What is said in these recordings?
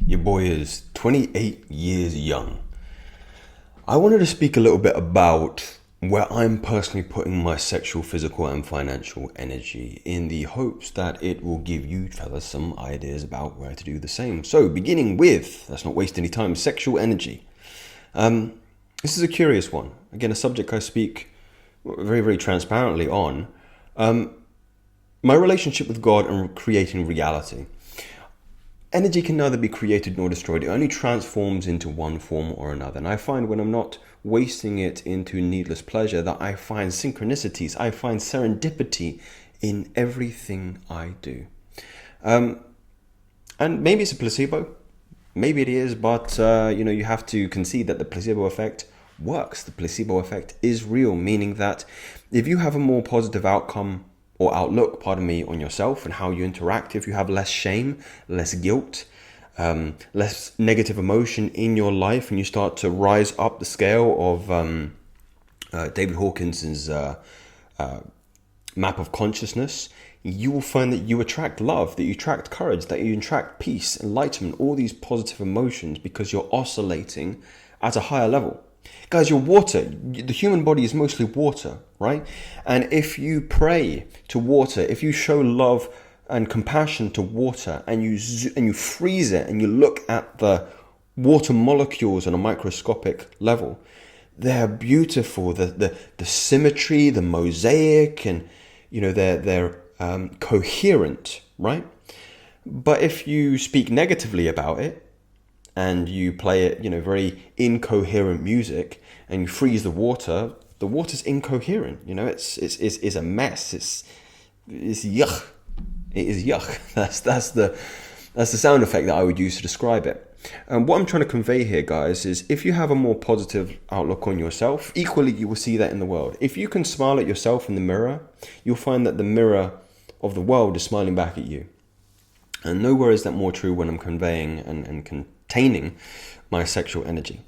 Your boy is 28 years young. I wanted to speak a little bit about where I'm personally putting my sexual, physical, and financial energy in the hopes that it will give you fellas some ideas about where to do the same. So, beginning with, let's not waste any time, sexual energy. This is a curious one. Again, a subject I speak very, very transparently on. My relationship with God and creating reality. Energy can neither be created nor destroyed. It only transforms into one form or another. And I find when I'm not wasting it into needless pleasure that I find synchronicities, I find serendipity in everything I do. And maybe it's a placebo. Maybe it is, but you have to concede that the placebo effect works. The placebo effect is real, meaning that if you have a more positive outcome or outlook, on yourself and how you interact, if you have less shame, less guilt, less negative emotion in your life, and you start to rise up the scale of David Hawkins's map of consciousness, you will find that you attract love, that you attract courage, that you attract peace, enlightenment, all these positive emotions because you're oscillating at a higher level. Guys, you're water. The human body is mostly water, right? And if you pray to water, if you show love and compassion to water, and you freeze it, and you look at the water molecules on a microscopic level, they're beautiful. The symmetry, the mosaic, and they're coherent, right? But if you speak negatively about it, and you play it, very incoherent music, and you freeze the water's incoherent. It's a mess. It's yuck. It is yuck. That's the sound effect that I would use to describe it. And what I'm trying to convey here, guys, is if you have a more positive outlook on yourself, equally you will see that in the world. If you can smile at yourself in the mirror, you'll find that the mirror of the world is smiling back at you. And nowhere is that more true when I'm conveying and containing my sexual energy.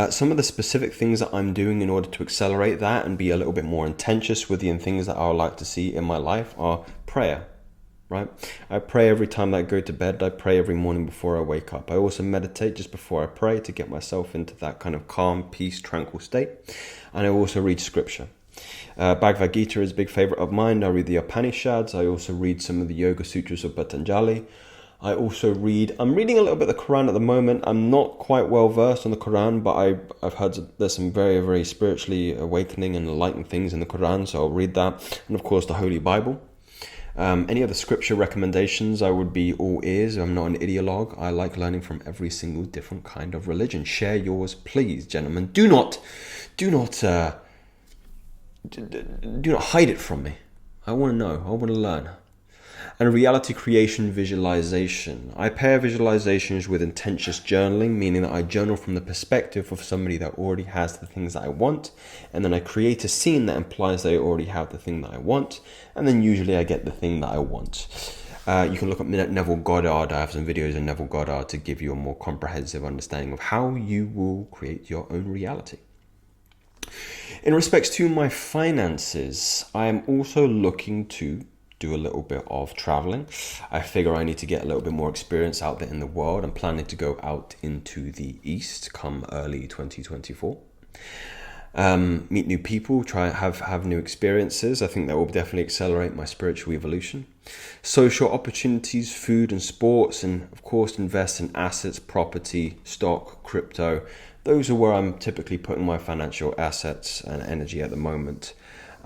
Some of the specific things that I'm doing in order to accelerate that and be a little bit more intensious with the things that I would like to see in my life are prayer, right? I pray every time I go to bed. I pray every morning before I wake up. I also meditate just before I pray to get myself into that kind of calm, peace, tranquil state. And I also read scripture. Bhagavad Gita is a big favorite of mine. I read the Upanishads. I also read some of the Yoga Sutras of Patanjali. I'm reading a little bit of the Quran at the moment. I'm not quite well versed on the Quran, but I've heard there's some very, very spiritually awakening and enlightening things in the Quran, so I'll read that. And of course, the Holy Bible. Any other scripture recommendations, I would be all ears. I'm not an ideologue. I like learning from every single different kind of religion. Share yours, please, gentlemen. Do not hide it from me. I want to know. I want to learn. And reality creation visualization. I pair visualizations with intensious journaling, meaning that I journal from the perspective of somebody that already has the things that I want, and then I create a scene that implies they already have the thing that I want, and then usually I get the thing that I want. You can look up Neville Goddard. I have some videos on Neville Goddard to give you a more comprehensive understanding of how you will create your own reality. In respects to my finances, I am also looking to do a little bit of traveling. I figure I need to get a little bit more experience out there in the world. I'm planning to go out into the East come early 2024. Meet new people, try have new experiences. I think that will definitely accelerate my spiritual evolution. Social opportunities, food and sports, and of course invest in assets, property, stock, crypto. Those are where I'm typically putting my financial assets and energy at the moment.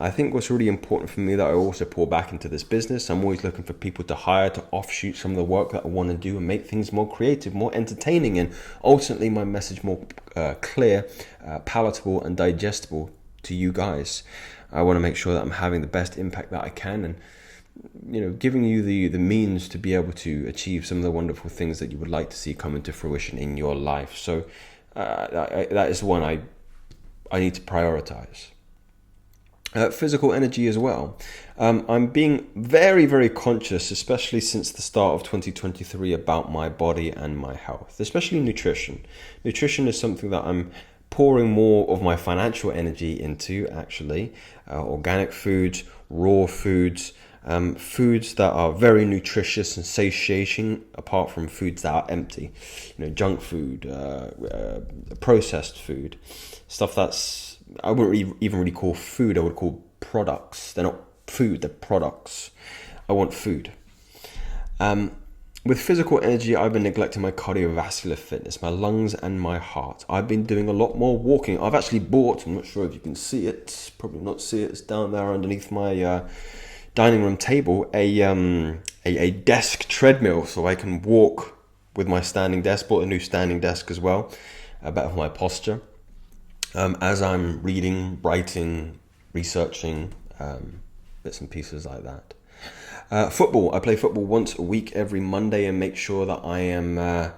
I think what's really important for me that I also pour back into this business, I'm always looking for people to hire to offshoot some of the work that I want to do and make things more creative, more entertaining, and ultimately my message more clear, palatable and digestible to you guys. I want to make sure that I'm having the best impact that I can, and giving you the means to be able to achieve some of the wonderful things that you would like to see come into fruition in your life. So that is one I need to prioritize. Physical energy as well. I'm being very, very conscious, especially since the start of 2023, about my body and my health, especially nutrition. Nutrition is something that I'm pouring more of my financial energy into, actually. Organic foods, raw foods, Foods that are very nutritious and satiating, apart from foods that are empty. Junk food, processed food, stuff that's, I wouldn't even really call food, I would call products. They're not food, they're products. I want food. With physical energy, I've been neglecting my cardiovascular fitness, my lungs and my heart. I've been doing a lot more walking. I've actually bought, I'm not sure if you can see it, probably not see it, it's down there underneath my dining room table, a desk treadmill so I can walk with my standing desk. Bought a new standing desk as well, better for my posture. As I'm reading, writing, researching, bits and pieces like that. Football. I play football once a week every Monday and make sure that I am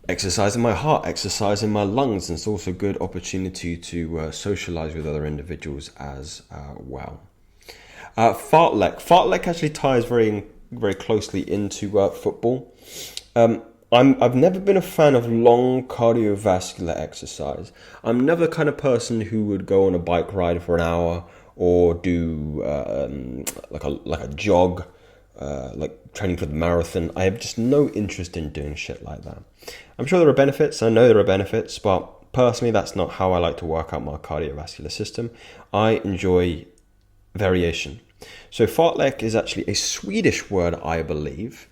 exercising my heart, exercising my lungs. And it's also a good opportunity to socialize with other individuals as well. Fartlek. Fartlek actually ties very, very closely into football. I've never been a fan of long cardiovascular exercise. I'm never the kind of person who would go on a bike ride for an hour or do like a jog, like training for the marathon. I have just no interest in doing shit like that. I'm sure there are benefits. I know there are benefits, but personally, that's not how I like to work out my cardiovascular system. I enjoy variation. So fartlek is actually a Swedish word, I believe,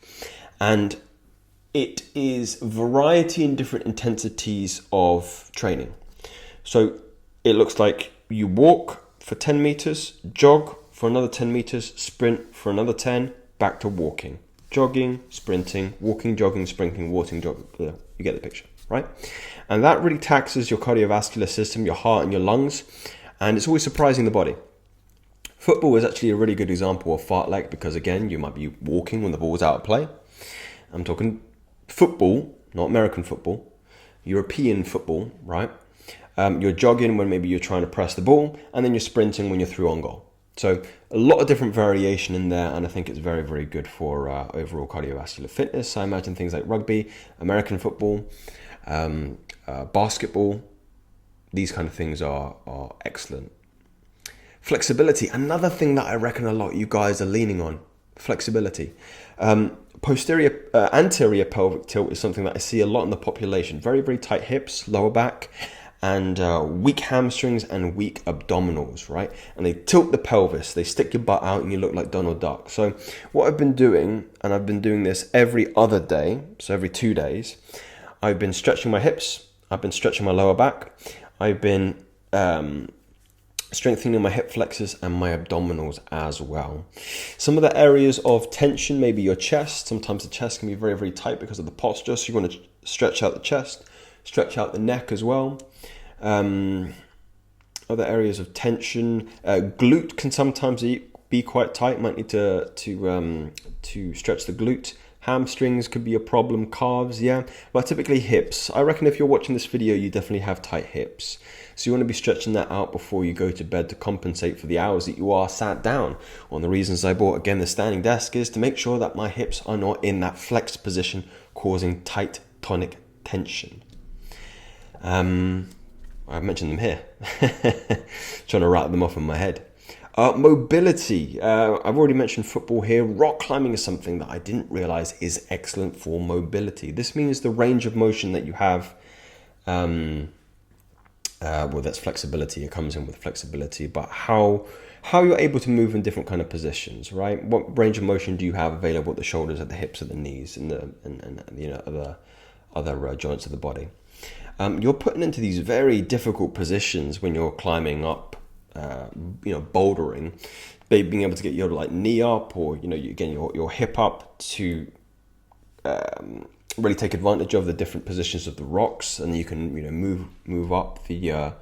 and it is variety in different intensities of training. So it looks like you walk for 10 meters, jog for another 10 meters, sprint for another 10, back to walking. Jogging, sprinting, walking, jogging, sprinting, walking, jogging. Yeah, you get the picture, right? And that really taxes your cardiovascular system, your heart and your lungs, and it's always surprising the body. Football is actually a really good example of fartlek because, again, you might be walking when the ball's out of play. I'm talking football, not American football, European football, right? You're jogging when maybe you're trying to press the ball, and then you're sprinting when you're through on goal. So a lot of different variation in there, and I think it's very, very good for overall cardiovascular fitness. I imagine things like rugby, American football, basketball, these kind of things are excellent. Flexibility, another thing that I reckon a lot of you guys are leaning on, flexibility. Anterior pelvic tilt is something that I see a lot in the population. Very, very tight hips, lower back, and weak hamstrings and weak abdominals, right? And they tilt the pelvis, they stick your butt out and you look like Donald Duck. So what I've been doing, and I've been doing this every other day, so every 2 days, I've been stretching my hips, I've been stretching my lower back, I've been strengthening my hip flexors and my abdominals as well. Some of the areas of tension, maybe your chest. Sometimes the chest can be very, very tight because of the posture, so you want to stretch out the chest, stretch out the neck as well. Other areas of tension, glute can sometimes be quite tight. Might need to stretch the glute. Hamstrings could be a problem. Calves, yeah, but typically hips. I reckon if you're watching this video, you definitely have tight hips, so you want to be stretching that out before you go to bed to compensate for the hours that you are sat down. One of the reasons I bought again the standing desk is to make sure that my hips are not in that flexed position, causing tight tonic tension. I've mentioned them here. Trying to rattle them off in my head. Mobility. I've already mentioned football here. Rock climbing is something that I didn't realize is excellent for mobility. This means the range of motion that you have. Well, that's flexibility. It comes in with flexibility, but how you're able to move in different kind of positions, right? What range of motion do you have available at the shoulders, at the hips, at the knees, and other joints of the body? You're putting into these very difficult positions when you're climbing up, bouldering, being able to get your knee up, or your hip up to really take advantage of the different positions of the rocks, and you can move up the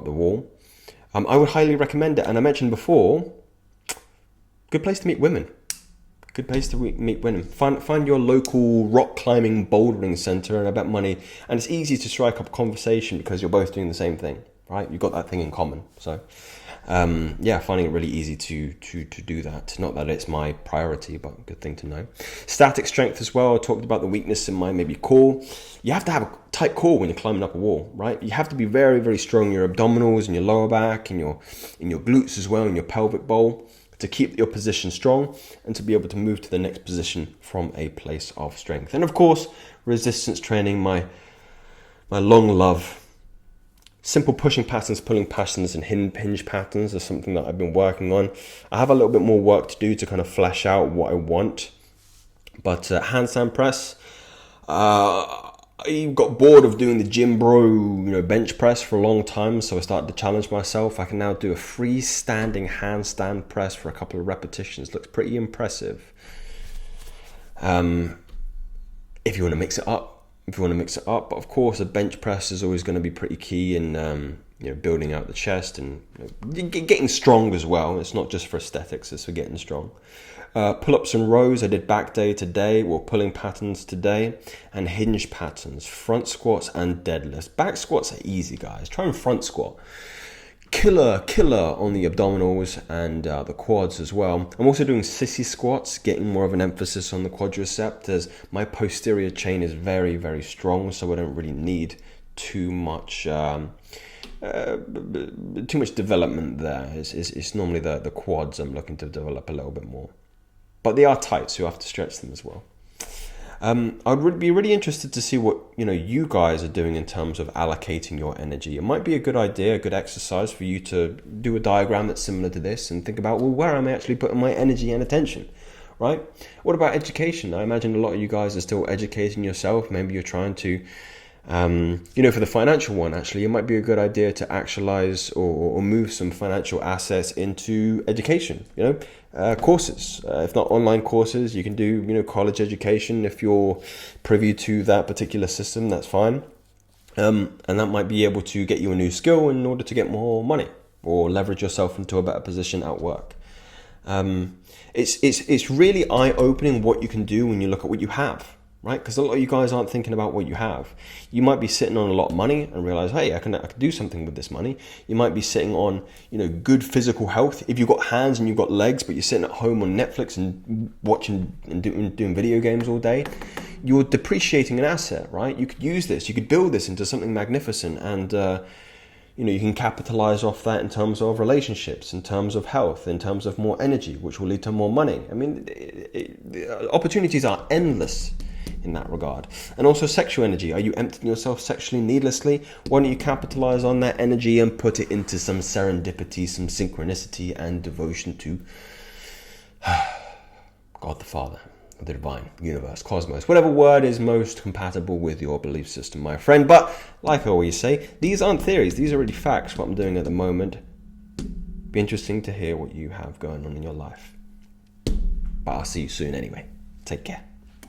wall. I would highly recommend it, and I mentioned before, good place to meet women. Good place to meet women. Find your local rock climbing bouldering center, and I bet money. And it's easy to strike up conversation because you're both doing the same thing, right? You've got that thing in common. So, finding it really easy to do that. Not that it's my priority, but a good thing to know. Static strength as well. I talked about the weakness in my maybe core. You have to have a tight core when you're climbing up a wall, right? You have to be very, very strong in your abdominals and your lower back and your glutes as well, and your pelvic bowl. to keep your position strong and to be able to move to the next position from a place of strength. And of course, resistance training, my long love. Simple pushing patterns, pulling patterns, and hinge patterns are something that I've been working on. I have a little bit more work to do to kind of flesh out what I want. But handstand press, I got bored of doing the gym bro, bench press for a long time, so I started to challenge myself. I can now do a freestanding handstand press for a couple of repetitions. Looks pretty impressive. If you want to mix it up. But of course, a bench press is always going to be pretty key in building out the chest and getting strong as well. It's not just for aesthetics; it's for getting strong. Pull-ups and rows. I did back day today, or pulling patterns today, and hinge patterns, front squats and deadlifts. Back squats are easy, guys. Try and front squat. Killer on the abdominals and the quads as well. I'm also doing sissy squats, getting more of an emphasis on the quadricep, as my posterior chain is very, very strong, so I don't really need too much development there. It's normally the quads I'm looking to develop a little bit more. But they are tight, so you have to stretch them as well. I'd be really interested to see what you guys are doing in terms of allocating your energy. It might be a good idea, a good exercise for you to do a diagram that's similar to this and think about, well, where am I actually putting my energy and attention, right? What about education? I imagine a lot of you guys are still educating yourself. Maybe you're trying to, for the financial one, actually, it might be a good idea to actualize or move some financial assets into education, courses. If not online courses, you can do, college education. If you're privy to that particular system, that's fine. And that might be able to get you a new skill in order to get more money or leverage yourself into a better position at work. It's really eye-opening what you can do when you look at what you have, right? Because a lot of you guys aren't thinking about what you have. You might be sitting on a lot of money and realize, hey, I can do something with this money. You might be sitting on, good physical health. If you've got hands and you've got legs, but you're sitting at home on Netflix and watching and doing video games all day, you're depreciating an asset, right? You could use this. You could build this into something magnificent, and you can capitalize off that in terms of relationships, in terms of health, in terms of more energy, which will lead to more money. I mean, opportunities are endless in that regard. And also sexual energy. Are you emptying yourself sexually needlessly? Why don't you capitalize on that energy and put it into some serendipity, some synchronicity and devotion to God the Father, the divine, universe, cosmos, whatever word is most compatible with your belief system, my friend. But like I always say, these aren't theories. These are really facts, what I'm doing at the moment. Be interesting to hear what you have going on in your life. But I'll see you soon anyway. Take care.